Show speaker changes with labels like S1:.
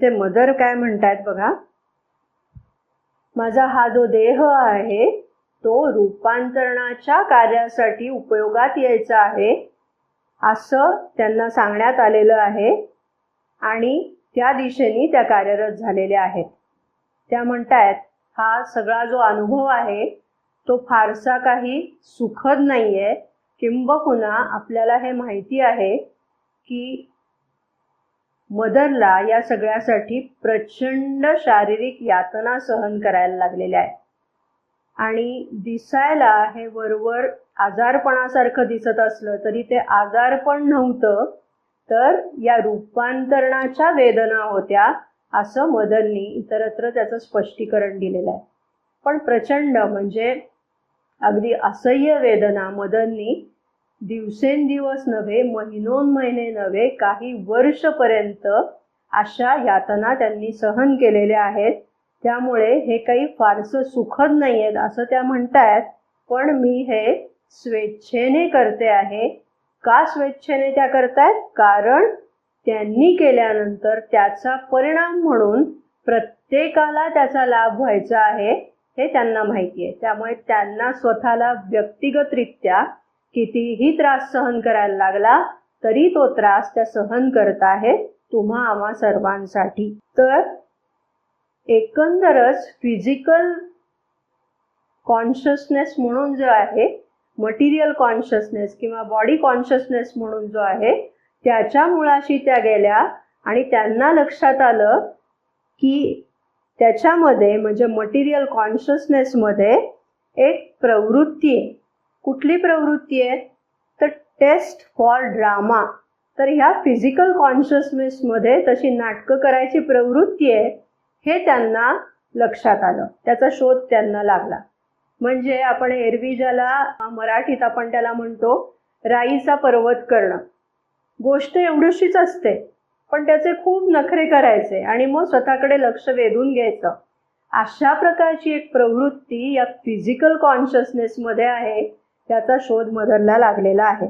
S1: इथे मदर काय म्हणतात बघा, माझा हा जो देह आहे तो रूपांतरणाच्या कार्यासाठी उपयोगात यायचा आहे असं त्यांना सांगण्यात आलेलं आहे आणि त्या दिशेने त्या कार्यरत झालेल्या आहेत. त्या म्हणतायत हा सगळा जो अनुभव आहे तो फारसा काही सुखद नाहीये, किंबहुना आपल्याला हे माहिती आहे की मदरला या सगळ्यासाठी प्रचंड शारीरिक यातना सहन करायला लागलेल्या आहेत आणि दिसायला हे वरवर आजारपणासारखं दिसत असलं तरी ते आजारपण नव्हतं, तर या रूपांतरणाच्या वेदना होत्या असं मदरनी इतरत्र त्याचं स्पष्टीकरण दिलेलं आहे. पण प्रचंड म्हणजे अगदी असह्य वेदना मदरनी दिवसेंदिवस नव्हे, महिनोन्महिने नव्हे, काही वर्षपर्यंत अशा यातना त्यांनी सहन केलेल्या आहेत. त्यामुळे हे काही फारसं सुखद नाही आहेत असं त्या म्हणतायत. पण मी हे स्वेच्छेने करते आहे. का स्वेच्छेने त्या करतायत? कारण त्यांनी केल्यानंतर त्याचा परिणाम म्हणून प्रत्येकाला त्याचा लाभ व्हायचा आहे हे त्यांना माहिती आहे. त्यामुळे त्यांना स्वतःला व्यक्तिगतरित्या कितीही त्रास सहन करायला लागला तरी तो त्रास त्या सहन करत आहेत तुम्हा आम्हा सर्वांसाठी. तर एकंदरच फिजिकल कॉन्शियसनेस म्हणून जो आहे, मटेरियल कॉन्शियसनेस किंवा बॉडी कॉन्शियसनेस म्हणून जो आहे, त्याच्या मुळाशी त्या गेल्या आणि त्यांना लक्षात आलं की त्याच्यामध्ये म्हणजे मटेरियल कॉन्शियसनेसमध्ये एक प्रवृत्ती आहे. कुठली प्रवृत्ती आहे? तर टेस्ट फॉर ड्रामा. तर ह्या फिजिकल कॉन्शियसनेसमध्ये तशी नाटकं करायची प्रवृत्ती आहे हे त्यांना लक्षात आलं. त्याचा शोध त्यांना लागला. म्हणजे आपण एरवी ज्याला मराठीत आपण त्याला म्हणतो राईचा पर्वत करणं. गोष्ट एवढीशीच असते पण त्याचे खूप नखरे करायचे आणि मग स्वतःकडे लक्ष वेधून घ्यायचं. अशा प्रकारची एक प्रवृत्ती या फिजिकल कॉन्शियसनेसमध्ये आहे. त्याचा शोध मदरला लागलेला आहे.